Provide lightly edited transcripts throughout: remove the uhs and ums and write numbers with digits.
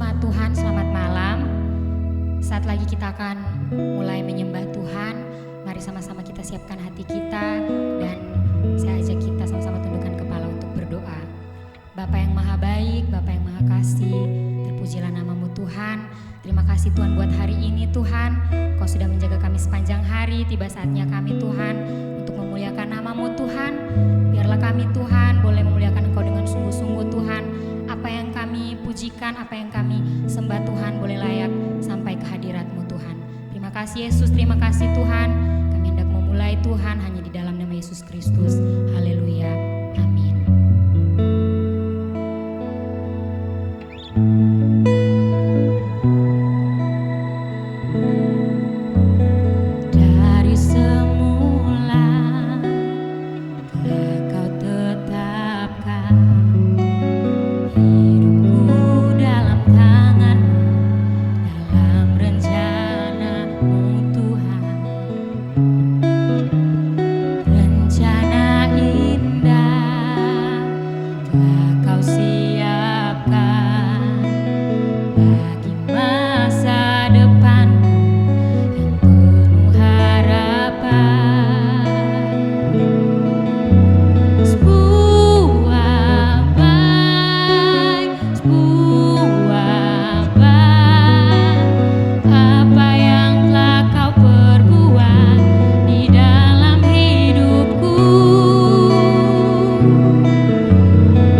Jemaat Tuhan, selamat malam. Saat lagi kita akan mulai menyembah Tuhan. Mari sama-sama kita siapkan hati kita dan saya ajak kita sama-sama tundukkan kepala untuk berdoa. Bapa yang maha baik, Bapa yang maha kasih, terpujilah namamu Tuhan. Terima kasih Tuhan buat hari ini Tuhan. Kau sudah menjaga kami sepanjang hari. Tiba saatnya kami Tuhan untuk memuliakan namamu Tuhan. Biarlah kami Tuhan boleh memuliakan Engkau dengan sungguh-sungguh Tuhan. Apa yang kami pujikan, apa yang kami sembah Tuhan boleh layak sampai ke hadirat-Mu Tuhan. Terima kasih Yesus, terima kasih Tuhan. Kami hendak memulai Tuhan hanya di dalam nama Yesus Kristus. Haleluya. Amin. Dari semula telah Kau tetapkan hidupku dalam tangan-Mu, dalam rencana-Mu Tuhan. Rencana indah telah Kau siapkan bagi masa depanku yang penuh harapan. Sebuah baik, apa yang telah Kau perbuat di dalam hidupku.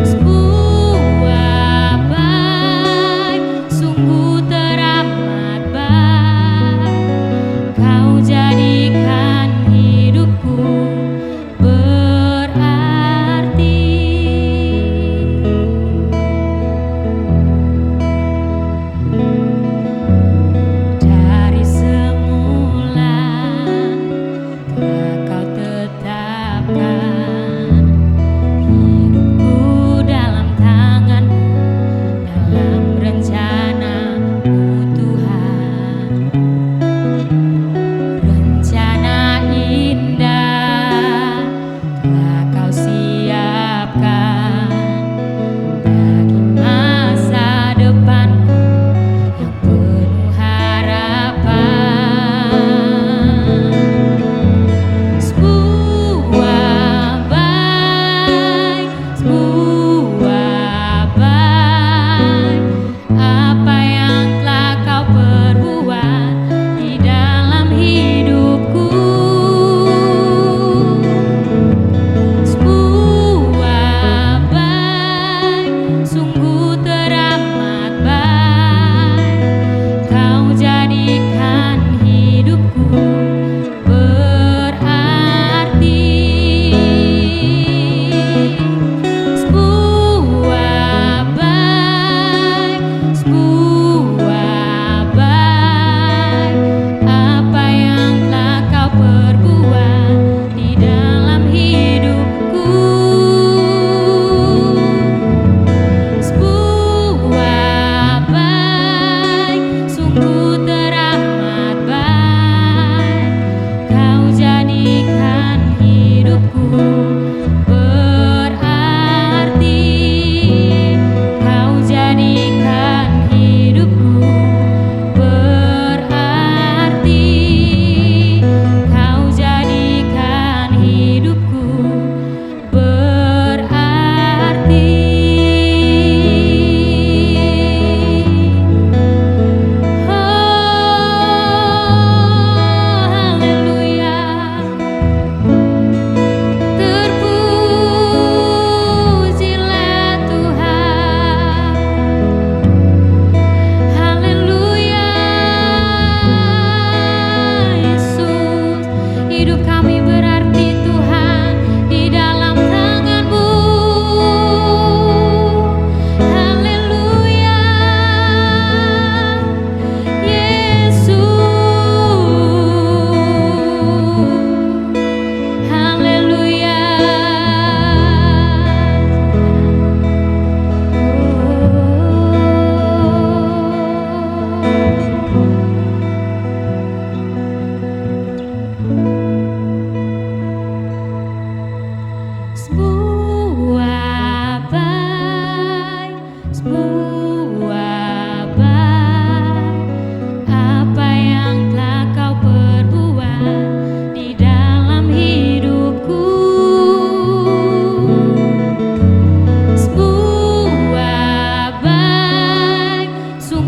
Sebuah baik, sungguh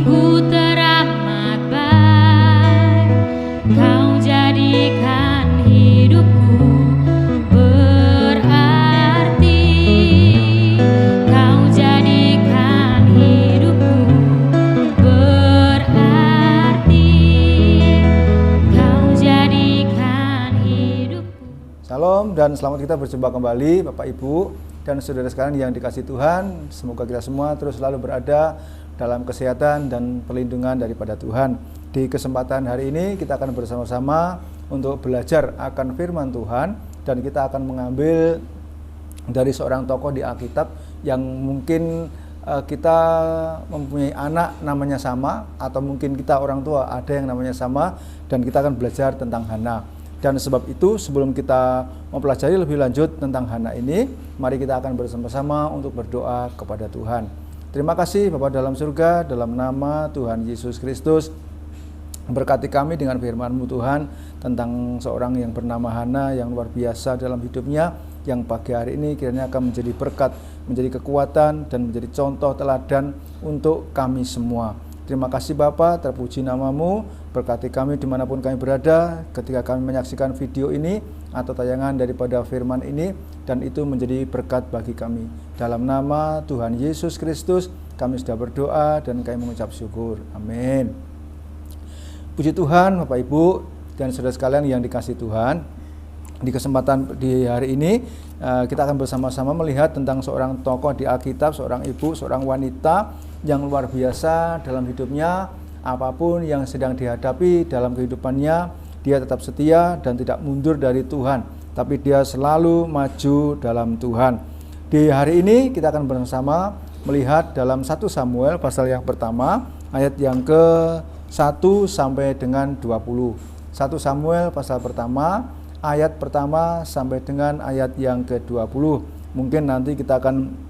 sungguh teramat baik. Kau jadikan hidupku berarti. Kau jadikan hidupku berarti. Kau jadikan hidupku. Salam dan selamat kita berjumpa kembali Bapak Ibu dan saudara sekalian yang dikasihi Tuhan. Semoga kita semua terus selalu berada dalam kesehatan dan perlindungan daripada Tuhan. Di kesempatan hari ini kita akan bersama-sama untuk belajar akan firman Tuhan, dan kita akan mengambil dari seorang tokoh di Alkitab yang mungkin kita mempunyai anak namanya sama, atau mungkin kita orang tua ada yang namanya sama, dan kita akan belajar tentang Hana. Dan sebab itu sebelum kita mempelajari lebih lanjut tentang Hana ini, mari kita akan bersama-sama untuk berdoa kepada Tuhan. Terima kasih Bapa dalam surga, dalam nama Tuhan Yesus Kristus, berkati kami dengan firman-Mu Tuhan tentang seorang yang bernama Hana yang luar biasa dalam hidupnya, yang pagi hari ini kiranya akan menjadi berkat, menjadi kekuatan, dan menjadi contoh teladan untuk kami semua. Terima kasih Bapa, terpuji nama-Mu, berkati kami dimanapun kami berada ketika kami menyaksikan video ini atau tayangan daripada firman ini, dan itu menjadi berkat bagi kami. Dalam nama Tuhan Yesus Kristus kami sudah berdoa dan kami mengucap syukur. Amin. Puji Tuhan Bapak Ibu dan saudara sekalian yang dikasihi Tuhan. Di kesempatan di hari ini kita akan bersama-sama melihat tentang seorang tokoh di Alkitab, seorang ibu, seorang wanita yang luar biasa dalam hidupnya. Apapun yang sedang dihadapi dalam kehidupannya, dia tetap setia dan tidak mundur dari Tuhan, tapi dia selalu maju dalam Tuhan. Di hari ini kita akan bersama melihat dalam 1 Samuel pasal yang pertama, ayat yang ke-1 sampai dengan 20. 1 Samuel pasal pertama, ayat pertama sampai dengan ayat yang ke-20. Mungkin nanti kita akan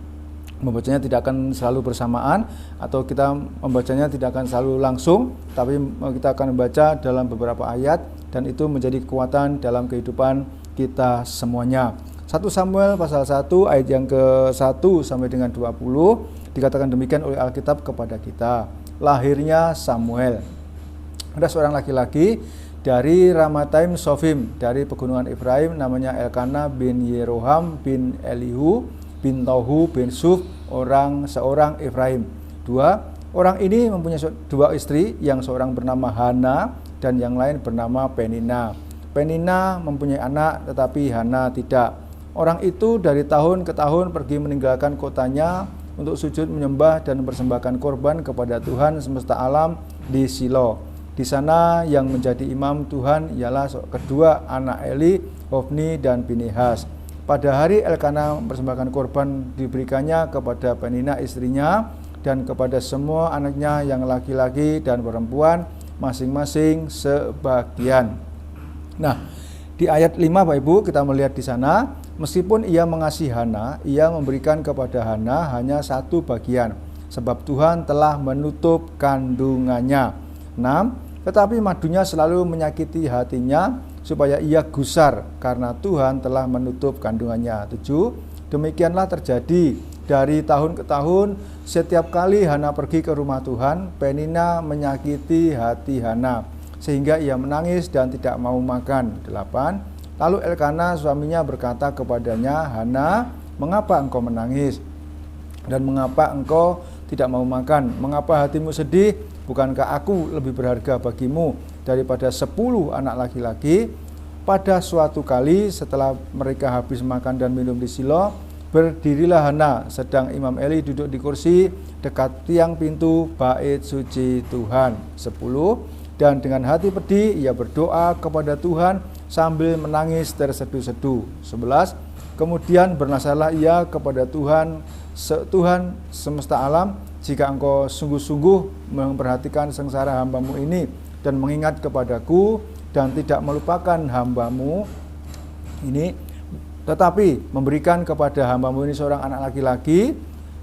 membacanya tidak akan selalu bersamaan, atau kita membacanya tidak akan selalu langsung, tapi kita akan membaca dalam beberapa ayat, dan itu menjadi kekuatan dalam kehidupan kita semuanya. 1 Samuel pasal 1 ayat yang ke-1 sampai dengan 20 dikatakan demikian oleh Alkitab kepada kita. Lahirnya Samuel. Ada seorang laki-laki dari Ramataim Sofim, dari pegunungan Efraim, namanya Elkana bin Yeroham bin Elihu bin Tohu bin Suf, seorang Efraim. Orang ini mempunyai dua istri, yang seorang bernama Hana dan yang lain bernama Penina. Penina mempunyai anak tetapi Hana tidak. Orang itu dari tahun ke tahun pergi meninggalkan kotanya untuk sujud menyembah dan mempersembahkan korban kepada Tuhan semesta alam di Silo. Di sana yang menjadi imam Tuhan ialah kedua anak Eli, Hofni dan Pinehas. Pada hari Elkana mempersembahkan korban diberikannya kepada Penina istrinya dan kepada semua anaknya yang laki-laki dan perempuan, masing-masing sebagian. Nah, di ayat 5 Bapak Ibu kita melihat di sana, meskipun ia mengasihi Hana, ia memberikan kepada Hana hanya satu bagian, sebab Tuhan telah menutup kandungannya. 6. Tetapi madunya selalu menyakiti hatinya, supaya ia gusar karena Tuhan telah menutup kandungannya. 7. Demikianlah terjadi dari tahun ke tahun, setiap kali Hana pergi ke rumah Tuhan, Penina menyakiti hati Hana, sehingga ia menangis dan tidak mau makan. 8. Lalu Elkana suaminya berkata kepadanya, Hana, mengapa engkau menangis? Dan mengapa engkau tidak mau makan? Mengapa hatimu sedih? Bukankah aku lebih berharga bagimu daripada 10 anak laki-laki? Pada suatu kali setelah mereka habis makan dan minum di Silo, berdirilah Hana, sedang Imam Eli duduk di kursi dekat tiang pintu bait suci Tuhan. 10. Dan dengan hati pedih ia berdoa kepada Tuhan sambil menangis terseduh-seduh. 11. Kemudian bernasihatlah ia kepada Tuhan, Tuhan semesta alam, jika engkau sungguh-sungguh memperhatikan sengsara hamba-Mu ini dan mengingat kepadaku dan tidak melupakan hamba-Mu ini, tetapi memberikan kepada hamba-Mu ini seorang anak laki-laki,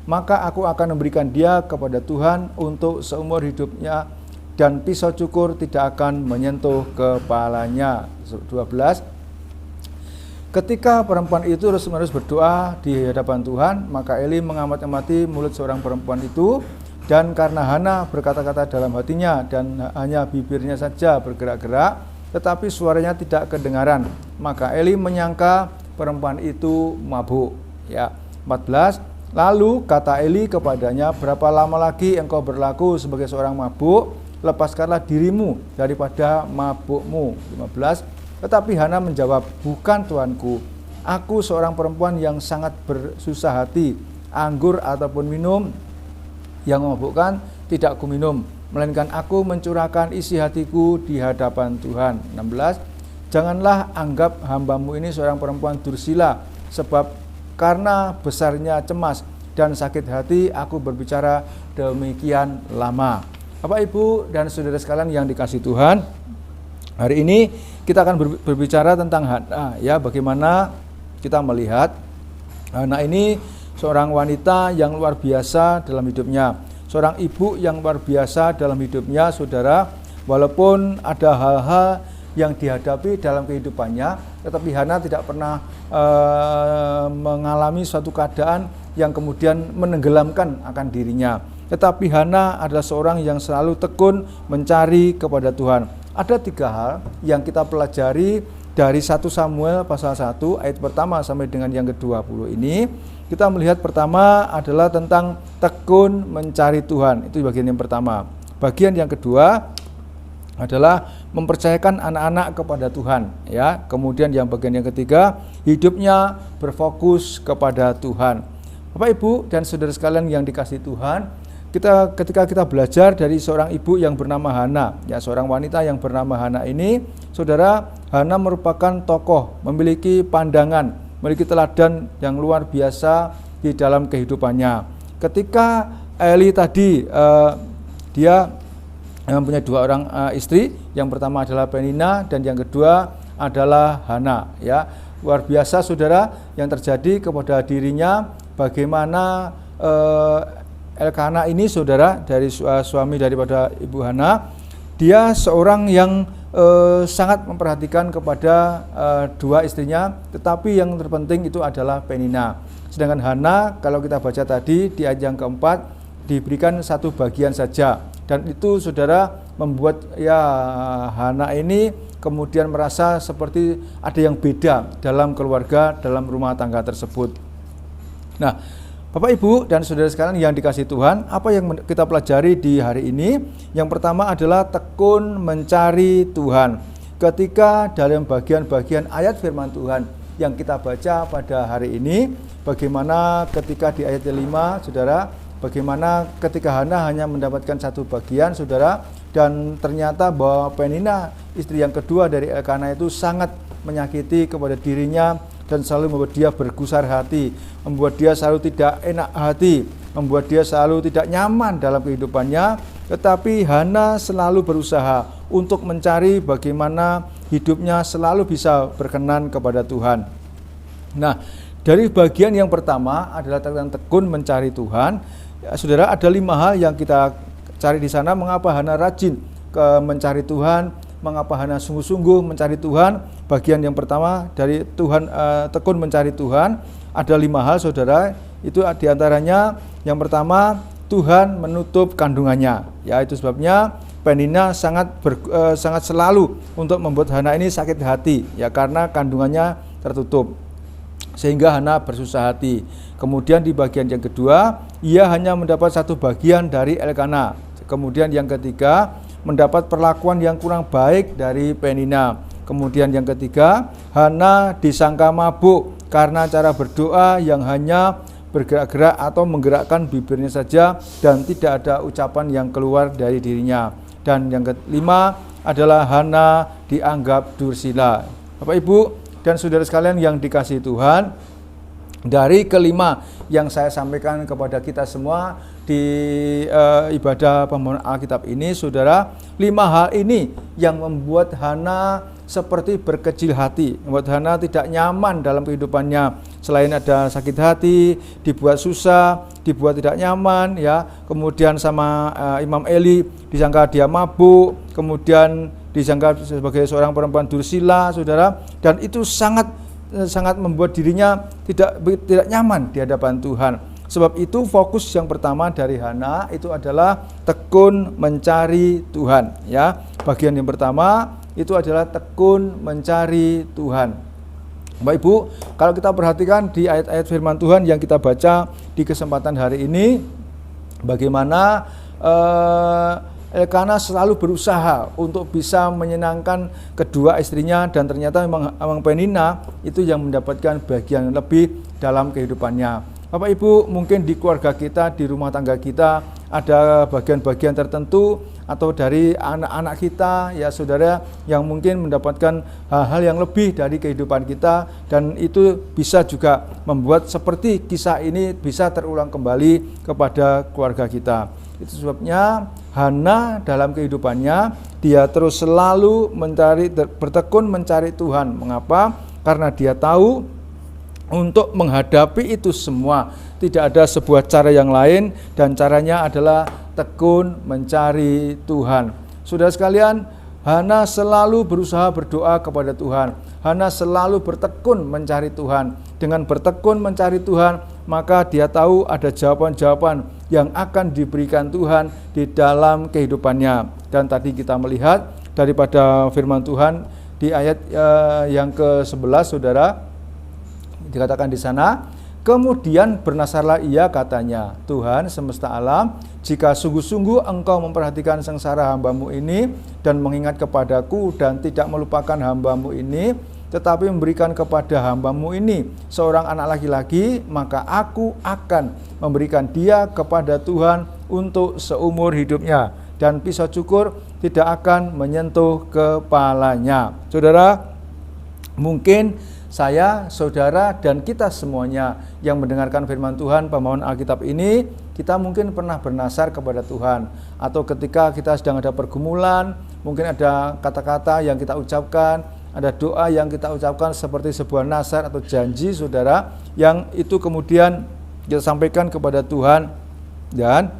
maka aku akan memberikan dia kepada Tuhan untuk seumur hidupnya, dan pisau cukur tidak akan menyentuh kepalanya. 12. Ketika perempuan itu terus-menerus berdoa di hadapan Tuhan, maka Eli mengamati mulut seorang perempuan itu, Dan karena Hana berkata-kata dalam hatinya dan hanya bibirnya saja bergerak-gerak, tetapi suaranya tidak kedengaran, maka Eli menyangka perempuan itu mabuk. Ya, 14. Lalu kata Eli kepadanya, berapa lama lagi engkau berlaku sebagai seorang mabuk? Lepaskanlah dirimu daripada mabukmu. 15. Tetapi Hana menjawab, bukan tuanku, aku seorang perempuan yang sangat bersusah hati, anggur ataupun minum yang memabukkan tidak kuminum, melainkan aku mencurahkan isi hatiku di hadapan Tuhan. 16. Janganlah anggap hambamu ini seorang perempuan dursila, sebab karena besarnya cemas dan sakit hati aku berbicara demikian lama. Bapak, Ibu, dan saudara sekalian yang dikasihi Tuhan, hari ini kita akan berbicara tentang Hana, ya, bagaimana kita melihat Hana ini seorang wanita yang luar biasa dalam hidupnya, seorang ibu yang luar biasa dalam hidupnya, saudara. Walaupun ada hal-hal yang dihadapi dalam kehidupannya, tetapi Hana tidak pernah mengalami suatu keadaan yang kemudian menenggelamkan akan dirinya. Tetapi Hana adalah seorang yang selalu tekun mencari kepada Tuhan. Ada 3 hal yang kita pelajari dari 1 Samuel pasal 1 ayat pertama sampai dengan yang ke-20 ini. Kita melihat pertama adalah tentang tekun mencari Tuhan. Itu bagian yang pertama. Bagian yang kedua adalah mempercayakan anak-anak kepada Tuhan, ya. Kemudian yang bagian yang ketiga, hidupnya berfokus kepada Tuhan. Bapak, Ibu, dan saudara sekalian yang dikasihi Tuhan, ketika kita belajar dari seorang ibu yang bernama Hana, ya, seorang wanita yang bernama Hana ini, saudara, Hana merupakan tokoh, memiliki pandangan, memiliki teladan yang luar biasa di dalam kehidupannya. Ketika Eli tadi dia mempunyai 2 orang istri, yang pertama adalah Penina dan yang kedua adalah Hana, ya. Luar biasa, saudara, yang terjadi kepada dirinya, bagaimana Elkana ini, saudara, dari suami daripada Ibu Hana, dia seorang yang sangat memperhatikan kepada 2 istrinya, tetapi yang terpenting itu adalah Penina. Sedangkan Hana, kalau kita baca tadi di ayat yang keempat, diberikan 1 bagian saja, dan itu, saudara, membuat ya Hana ini kemudian merasa seperti ada yang beda dalam keluarga, dalam rumah tangga tersebut. Nah, Bapak, Ibu, dan saudara sekalian yang dikasihi Tuhan, apa yang kita pelajari di hari ini? Yang pertama adalah tekun mencari Tuhan. Ketika dalam bagian-bagian ayat firman Tuhan yang kita baca pada hari ini, bagaimana ketika di ayat 5, saudara, bagaimana ketika Hana hanya mendapatkan 1 bagian, saudara, dan ternyata bahwa Penina, istri yang kedua dari Elkana itu sangat menyakiti kepada dirinya dan selalu membuat dia bergusar hati, membuat dia selalu tidak enak hati, membuat dia selalu tidak nyaman dalam kehidupannya. Tetapi Hana selalu berusaha untuk mencari bagaimana hidupnya selalu bisa berkenan kepada Tuhan. Nah, dari bagian yang pertama adalah tentang tekun mencari Tuhan. Ya, saudara, ada 5 hal yang kita cari di sana. Mengapa Hana rajin mencari Tuhan? Mengapa Hana sungguh-sungguh mencari Tuhan? Bagian yang pertama dari Tuhan, tekun mencari Tuhan, ada 5 hal, saudara. Itu diantaranya, yang pertama, Tuhan menutup kandungannya. Ya, itu sebabnya Penina sangat selalu untuk membuat Hana ini sakit hati, ya, karena kandungannya tertutup, sehingga Hana bersusah hati. Kemudian di bagian yang kedua, ia hanya mendapat 1 bagian dari Elkana. Kemudian yang ketiga, mendapat perlakuan yang kurang baik dari Penina. Kemudian yang ketiga, Hana disangka mabuk karena cara berdoa yang hanya bergerak-gerak atau menggerakkan bibirnya saja dan tidak ada ucapan yang keluar dari dirinya. Dan yang kelima adalah Hana dianggap dursila. Bapak, Ibu, dan saudara sekalian yang dikasihi Tuhan, dari kelima yang saya sampaikan kepada kita semua di ibadah pembahasan Alkitab ini, saudara, 5 hal ini yang membuat Hana seperti berkecil hati, membuat Hana tidak nyaman dalam kehidupannya. Selain ada sakit hati, dibuat susah, dibuat tidak nyaman, ya. Kemudian sama Imam Eli disangka dia mabuk, kemudian disangka sebagai seorang perempuan dursila, saudara, dan itu sangat membuat dirinya tidak nyaman di hadapan Tuhan. Sebab itu fokus yang pertama dari Hana itu adalah tekun mencari Tuhan, ya. Bagian yang pertama itu adalah tekun mencari Tuhan. Bapak Ibu, kalau kita perhatikan di ayat-ayat firman Tuhan yang kita baca di kesempatan hari ini, bagaimana Elkana selalu berusaha untuk bisa menyenangkan kedua istrinya, dan ternyata memang Penina itu yang mendapatkan bagian lebih dalam kehidupannya. Bapak Ibu, mungkin di keluarga kita, di rumah tangga kita ada bagian-bagian tertentu atau dari anak-anak kita, ya saudara, yang mungkin mendapatkan hal-hal yang lebih dari kehidupan kita, dan itu bisa juga membuat seperti kisah ini bisa terulang kembali kepada keluarga kita. Itu sebabnya Hana dalam kehidupannya dia terus selalu bertekun mencari Tuhan. Mengapa? Karena dia tahu untuk menghadapi itu semua tidak ada sebuah cara yang lain, dan caranya adalah tekun mencari Tuhan. Saudara sekalian, Hana selalu berusaha berdoa kepada Tuhan. Hana selalu bertekun mencari Tuhan. Dengan bertekun mencari Tuhan, maka dia tahu ada jawaban-jawaban yang akan diberikan Tuhan di dalam kehidupannya. Dan tadi kita melihat daripada firman Tuhan di ayat yang ke-11, saudara, dikatakan di sana, kemudian bernasarlah ia, katanya, Tuhan semesta alam, jika sungguh-sungguh engkau memperhatikan sengsara hambamu ini dan mengingat kepadaku dan tidak melupakan hambamu ini, tetapi memberikan kepada hambamu ini seorang anak laki-laki, maka aku akan memberikan dia kepada Tuhan untuk seumur hidupnya, dan pisau cukur tidak akan menyentuh kepalanya. Saudara, mungkin saya, saudara, dan kita semuanya yang mendengarkan firman Tuhan, pembawaan Alkitab ini, kita mungkin pernah bernasar kepada Tuhan. Atau ketika kita sedang ada pergumulan, mungkin ada kata-kata yang kita ucapkan, ada doa yang kita ucapkan seperti sebuah nasar atau janji, saudara, yang itu kemudian kita sampaikan kepada Tuhan, dan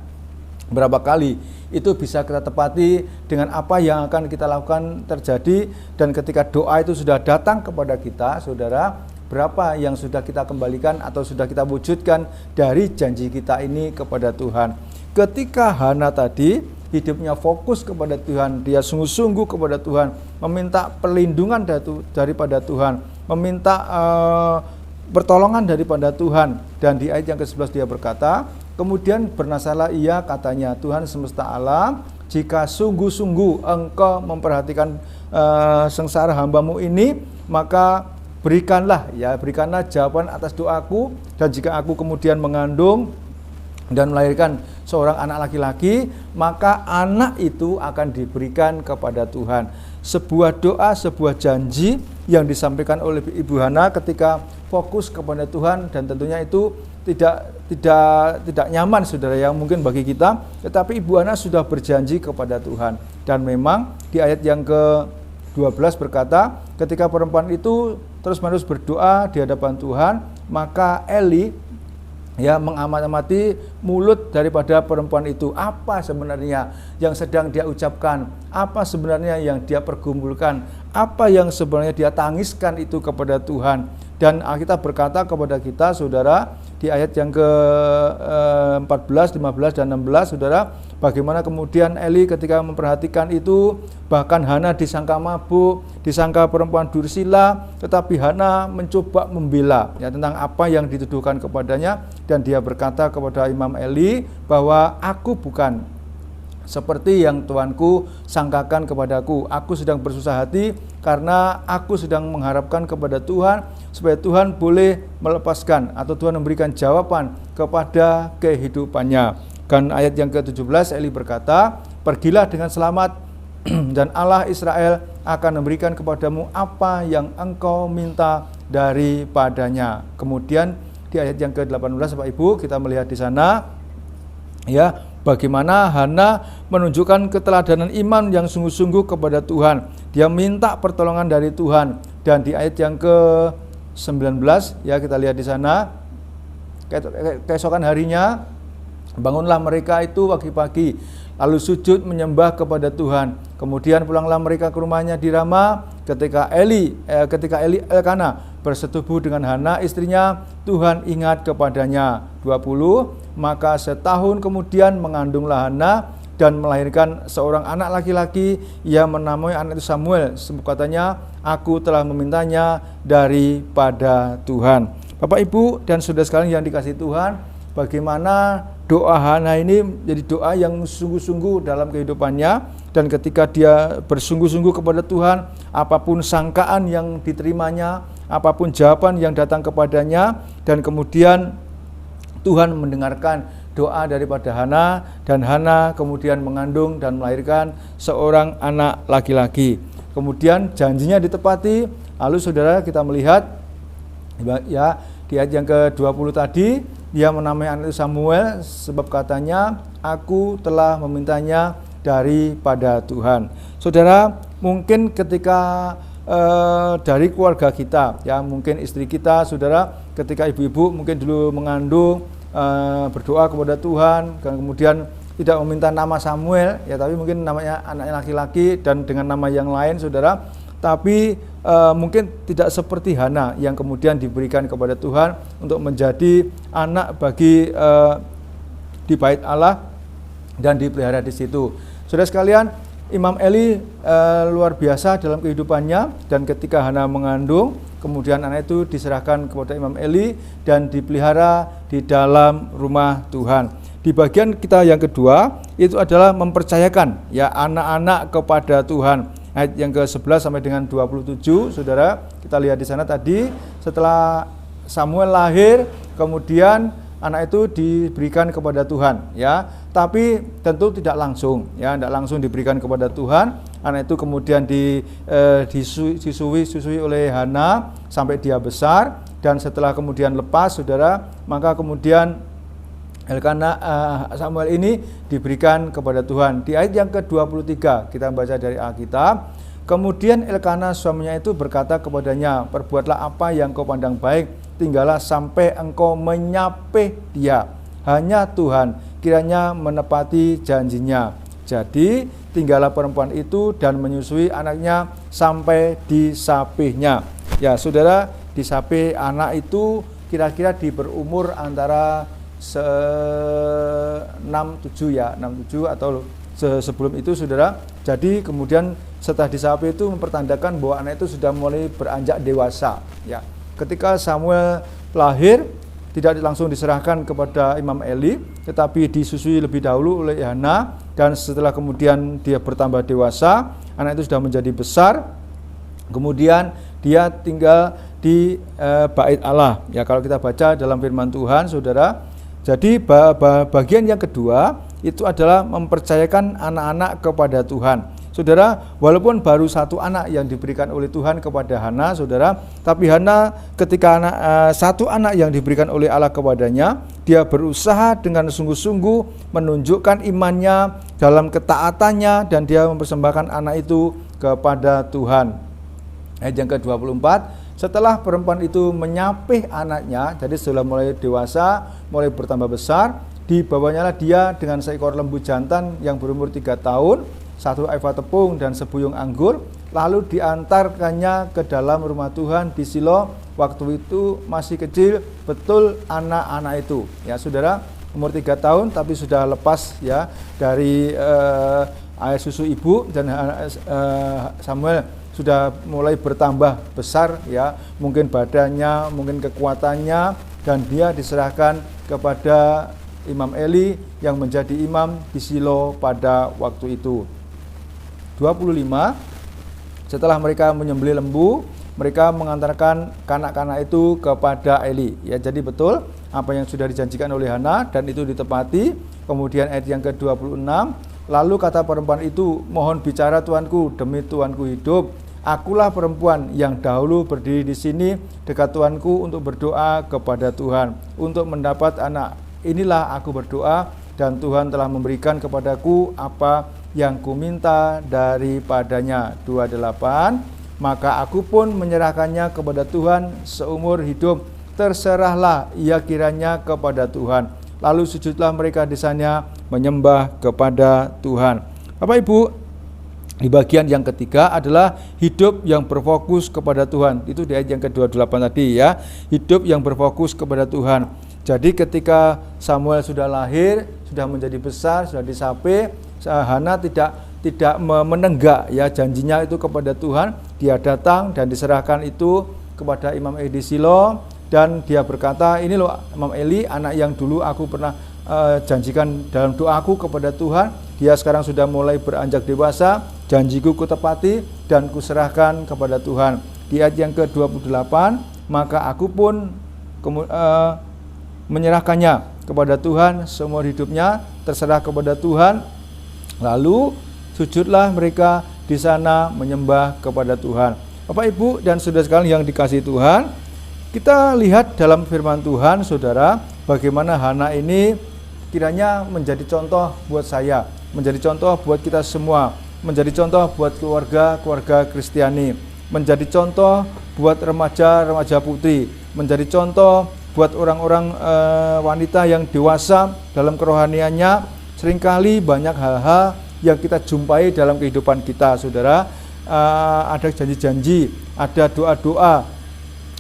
berapa kali itu bisa kita tepati dengan apa yang akan kita lakukan terjadi. Dan ketika doa itu sudah datang kepada kita, saudara, berapa yang sudah kita kembalikan atau sudah kita wujudkan dari janji kita ini kepada Tuhan. Ketika Hana tadi hidupnya fokus kepada Tuhan, dia sungguh-sungguh kepada Tuhan, meminta perlindungan daripada Tuhan, meminta pertolongan daripada Tuhan. Dan di ayat yang ke-11 dia berkata, kemudian bernasarlah ia, katanya, Tuhan semesta alam, jika sungguh-sungguh engkau memperhatikan sengsara hambamu ini, maka berikanlah jawaban atas doaku, dan jika aku kemudian mengandung dan melahirkan seorang anak laki-laki, maka anak itu akan diberikan kepada Tuhan. Sebuah doa, sebuah janji yang disampaikan oleh Ibu Hana ketika fokus kepada Tuhan, dan tentunya itu tidak nyaman, saudara, yang mungkin bagi kita, tetapi Ibu Hana sudah berjanji kepada Tuhan. Dan memang di ayat yang ke-12 berkata, ketika perempuan itu terus-menerus berdoa di hadapan Tuhan, maka Eli mengamati mulut daripada perempuan itu. Apa sebenarnya yang sedang dia ucapkan? Apa sebenarnya yang dia pergumulkan? Apa yang sebenarnya dia tangiskan itu kepada Tuhan? Dan Alkitab berkata kepada kita, saudara, di ayat yang ke-14, 15, dan 16, saudara, bagaimana kemudian Eli ketika memperhatikan itu, bahkan Hana disangka mabuk, disangka perempuan dursila, tetapi Hana mencoba membela tentang apa yang dituduhkan kepadanya, dan dia berkata kepada Imam Eli bahwa aku bukan seperti yang tuanku sangkakan kepadaku. Aku sedang bersusah hati karena aku sedang mengharapkan kepada Tuhan supaya Tuhan boleh melepaskan atau Tuhan memberikan jawaban kepada kehidupannya. Dan ayat yang ke-17 Eli berkata, pergilah dengan selamat dan Allah Israel akan memberikan kepadamu apa yang engkau minta daripadanya. Kemudian di ayat yang ke-18 Bapak Ibu, kita melihat di sana bagaimana Hana menunjukkan keteladanan iman yang sungguh-sungguh kepada Tuhan. Dia minta pertolongan dari Tuhan. Dan di ayat yang ke-19 kita lihat di sana, keesokan harinya bangunlah mereka itu pagi-pagi, lalu sujud menyembah kepada Tuhan. Kemudian pulanglah mereka ke rumahnya di Rama. Ketika Elkana bersetubuh dengan Hana istrinya, Tuhan ingat kepadanya. 20, maka setahun kemudian mengandunglah Hana dan melahirkan seorang anak laki-laki. Ia menamai anak itu Samuel, sebab katanya, aku telah memintanya daripada Tuhan. Bapak Ibu dan saudara sekalian yang dikasihi Tuhan, bagaimana doa Hana ini menjadi doa yang sungguh-sungguh dalam kehidupannya, dan ketika dia bersungguh-sungguh kepada Tuhan, apapun sangkaan yang diterimanya, apapun jawaban yang datang kepadanya, dan kemudian Tuhan mendengarkan doa daripada Hana, dan Hana kemudian mengandung dan melahirkan seorang anak laki-laki. Kemudian janjinya ditepati. Lalu saudara, kita melihat ya di ayat yang ke-20 tadi, dia menamai anak itu Samuel, sebab katanya, aku telah memintanya daripada Tuhan. Saudara, mungkin ketika dari keluarga kita, ya mungkin istri kita, saudara, ketika ibu-ibu mungkin dulu mengandung, berdoa kepada Tuhan, dan kemudian tidak meminta nama Samuel, ya tapi mungkin namanya anak laki-laki dan dengan nama yang lain, saudara. Tapi mungkin tidak seperti Hana yang kemudian diberikan kepada Tuhan untuk menjadi anak bagi di bait Allah dan dipelihara di situ. Saudara sekalian, Imam Eli luar biasa dalam kehidupannya, dan ketika Hana mengandung, kemudian anak itu diserahkan kepada Imam Eli dan dipelihara di dalam rumah Tuhan. Di bagian kita yang kedua itu adalah mempercayakan ya anak-anak kepada Tuhan. Ayat yang ke-11 sampai dengan 27, saudara, kita lihat di sana tadi, setelah Samuel lahir, kemudian anak itu diberikan kepada Tuhan, ya. Tapi tentu tidak langsung, ya, tidak langsung diberikan kepada Tuhan. Anak itu kemudian disusui oleh Hana sampai dia besar, dan setelah kemudian lepas, saudara, maka kemudian Elkana Samuel ini diberikan kepada Tuhan. Di ayat yang ke-23 kita baca dari Alkitab, kemudian Elkana suaminya itu berkata kepadanya, perbuatlah apa yang kau pandang baik, tinggallah sampai engkau menyapih dia. Hanya Tuhan kiranya menepati janjinya. Jadi tinggallah perempuan itu dan menyusui anaknya sampai disapihnya. Ya saudara, disapih anak itu kira-kira di berumur antara 6-7 ya, 6-7 atau sebelum itu, saudara. Jadi kemudian setelah disapih itu mempertandakan bahwa anak itu sudah mulai beranjak dewasa, ya. Ketika Samuel lahir, tidak langsung diserahkan kepada Imam Eli, tetapi disusui lebih dahulu oleh Hana, dan setelah kemudian dia bertambah dewasa, anak itu sudah menjadi besar, kemudian dia tinggal di bait Allah. Ya, kalau kita baca dalam firman Tuhan, saudara. Jadi bagian yang kedua itu adalah mempercayakan anak-anak kepada Tuhan. Saudara, walaupun baru satu anak yang diberikan oleh Tuhan kepada Hana, saudara, tapi Hana ketika satu anak yang diberikan oleh Allah kepadanya, dia berusaha dengan sungguh-sungguh menunjukkan imannya dalam ketaatannya, dan dia mempersembahkan anak itu kepada Tuhan. Ayat yang ke-24, setelah perempuan itu menyapih anaknya, jadi sudah mulai dewasa, mulai bertambah besar, dibawanyalah dia dengan seekor lembu jantan yang berumur 3 tahun, 1 eva tepung dan sebuyung anggur, lalu diantarkannya ke dalam rumah Tuhan di Shilo. Waktu itu masih kecil betul anak-anak itu, ya saudara, umur 3 tahun tapi sudah lepas ya dari air susu ibu, dan Samuel sudah mulai bertambah besar, ya, mungkin badannya, mungkin kekuatannya, dan dia diserahkan kepada Imam Eli yang menjadi imam di Shilo pada waktu itu. 25, setelah mereka menyembelih lembu, mereka mengantarkan kanak-kanak itu kepada Eli. Ya, jadi betul apa yang sudah dijanjikan oleh Hana, dan itu ditepati. Kemudian ayat yang ke-26, lalu kata perempuan itu, mohon bicara tuanku, demi tuanku hidup, akulah perempuan yang dahulu berdiri di sini dekat tuanku untuk berdoa kepada Tuhan untuk mendapat anak. Inilah aku berdoa, dan Tuhan telah memberikan kepadaku apa yang kuminta daripadanya. 28, maka aku pun menyerahkannya kepada Tuhan seumur hidup. Terserahlah ia kiranya kepada Tuhan. Lalu sujudlah mereka di sana menyembah kepada Tuhan. Bapak Ibu, Di bagian yang ketiga adalah hidup yang berfokus kepada Tuhan. Itu di ayat yang ke-28 tadi ya. Hidup yang berfokus kepada Tuhan. Jadi ketika Samuel sudah lahir, sudah menjadi besar, sudah disape, Hana tidak menenggak ya janjinya itu kepada Tuhan. Dia datang dan diserahkan itu kepada Imam Eli di Shilo, dan dia berkata, ini loh Imam Eli, anak yang dulu aku pernah janjikan dalam doaku kepada Tuhan. Dia sekarang sudah mulai beranjak dewasa, janjiku kutepati dan kuserahkan kepada Tuhan. Di ayat yang ke-28, maka aku pun menyerahkannya kepada Tuhan, seumur hidupnya terserah kepada Tuhan. Lalu sujudlah mereka di sana menyembah kepada Tuhan. Bapak Ibu dan saudara sekalian yang dikasihi Tuhan, kita lihat dalam firman Tuhan, saudara, bagaimana Hana ini kiranya menjadi contoh buat saya, menjadi contoh buat kita semua, menjadi contoh buat keluarga Kristiani, menjadi contoh buat remaja putri, menjadi contoh buat orang-orang wanita yang dewasa dalam kerohaniannya. Seringkali banyak hal-hal yang kita jumpai dalam kehidupan kita, saudara. Ada janji-janji, ada doa-doa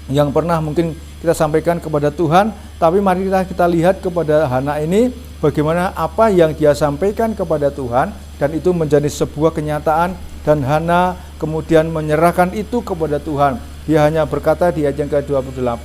yang pernah mungkin kita sampaikan kepada Tuhan, tapi mari kita lihat kepada Hana ini, bagaimana apa yang dia sampaikan kepada Tuhan, dan itu menjadi sebuah kenyataan, dan Hana kemudian menyerahkan itu kepada Tuhan. Dia hanya berkata di ayat yang ke-28,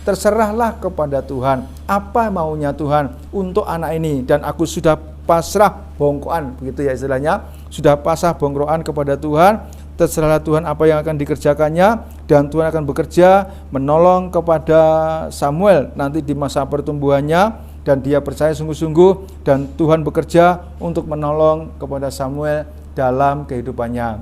terserahlah kepada Tuhan, apa maunya Tuhan untuk anak ini, dan aku sudah pasrah bongkoan, begitu ya istilahnya, sudah pasrah bongkoan kepada Tuhan. Terserahlah Tuhan apa yang akan dikerjakannya, dan Tuhan akan bekerja menolong kepada Samuel nanti di masa pertumbuhannya, dan dia percaya sungguh-sungguh, dan Tuhan bekerja untuk menolong kepada Samuel dalam kehidupannya.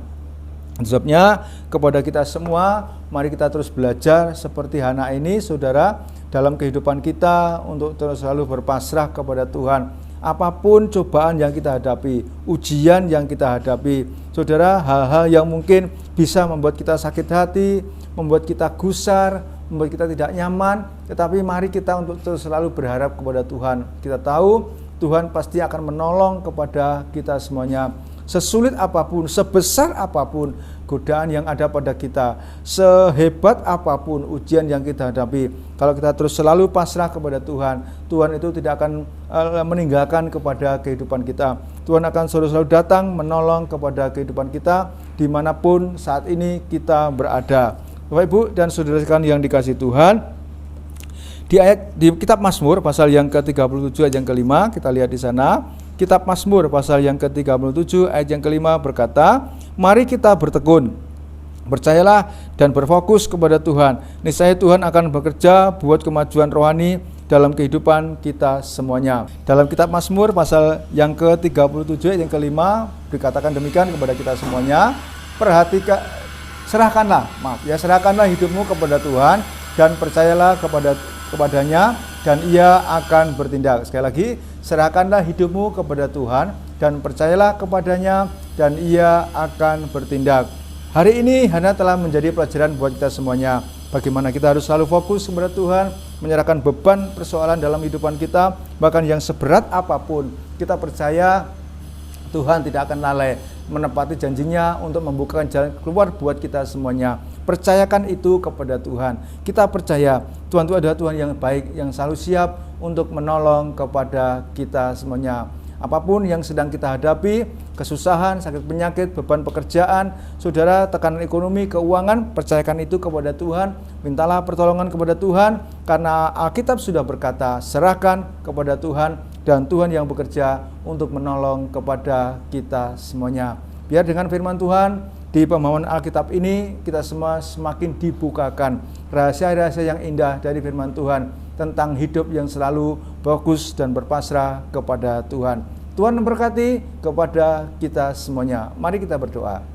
Sebabnya kepada kita semua, mari kita terus belajar seperti Hana ini, saudara, dalam kehidupan kita untuk terus selalu berpasrah kepada Tuhan. Apapun cobaan yang kita hadapi, ujian yang kita hadapi, saudara, hal-hal yang mungkin bisa membuat kita sakit hati, membuat kita gusar, membuat kita tidak nyaman, tetapi mari kita untuk terus selalu berharap kepada Tuhan. Kita tahu Tuhan pasti akan menolong kepada kita semuanya. Sesulit apapun, sebesar apapun godaan yang ada pada kita, sehebat apapun ujian yang kita hadapi, kalau kita terus selalu pasrah kepada Tuhan, Tuhan itu tidak akan meninggalkan kepada kehidupan kita. Tuhan akan selalu datang menolong kepada kehidupan kita dimanapun saat ini kita berada. Bapak Ibu dan saudara sekalian yang dikasihi Tuhan, di kitab Mazmur pasal yang ke-37 ayat yang ke-5, kita lihat di sana. Kitab Mazmur pasal yang ke-37 ayat yang ke-5 berkata, mari kita bertekun, percayalah dan berfokus kepada Tuhan. Niscaya Tuhan akan bekerja buat kemajuan rohani dalam kehidupan kita semuanya. Dalam kitab Mazmur pasal yang ke-37 ayat yang ke-5 dikatakan demikian kepada kita semuanya, serahkanlah hidupmu kepada Tuhan dan percayalah kepadanya, dan ia akan bertindak. Sekali lagi, serahkanlah hidupmu kepada Tuhan dan percayalah kepadanya, dan ia akan bertindak. Hari ini Hana telah menjadi pelajaran buat kita semuanya. Bagaimana kita harus selalu fokus kepada Tuhan, menyerahkan beban persoalan dalam kehidupan kita, bahkan yang seberat apapun, kita percaya Tuhan tidak akan lalai menepati janjinya untuk membukakan jalan keluar buat kita semuanya. Percayakan itu kepada Tuhan. Kita percaya Tuhan itu adalah Tuhan yang baik, yang selalu siap untuk menolong kepada kita semuanya. Apapun yang sedang kita hadapi, kesusahan, sakit penyakit, beban pekerjaan, saudara, tekanan ekonomi, keuangan, percayakan itu kepada Tuhan. Mintalah pertolongan kepada Tuhan, karena Alkitab sudah berkata, serahkan kepada Tuhan, dan Tuhan yang bekerja untuk menolong kepada kita semuanya. Biar dengan firman Tuhan di pemahaman Alkitab ini, kita semua semakin dibukakan rahasia-rahasia yang indah dari firman Tuhan tentang hidup yang selalu fokus dan berpasrah kepada Tuhan. Tuhan memberkati kepada kita semuanya. Mari kita berdoa.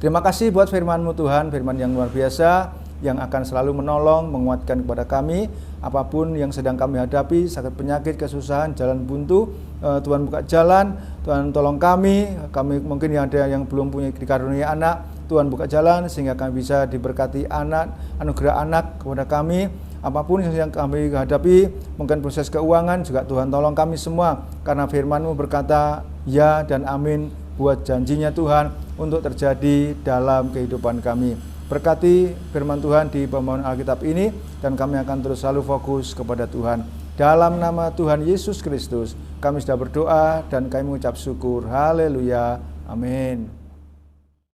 Terima kasih buat firman-Mu Tuhan, firman yang luar biasa, yang akan selalu menolong, menguatkan kepada kami apapun yang sedang kami hadapi, sakit penyakit, kesusahan, jalan buntu. Tuhan buka jalan, Tuhan tolong kami mungkin yang ada yang belum punya dikarunia anak, Tuhan buka jalan sehingga kami bisa diberkati anak, anugerah anak kepada kami. Apapun yang kami hadapi, mungkin proses keuangan juga Tuhan tolong kami semua, karena firman-Mu berkata ya dan amin buat janjinya Tuhan untuk terjadi dalam kehidupan kami. Berkati firman Tuhan di pembawaan Alkitab ini, dan kami akan terus selalu fokus kepada Tuhan. Dalam nama Tuhan Yesus Kristus, kami sudah berdoa dan kami mengucap syukur. Haleluya. Amin.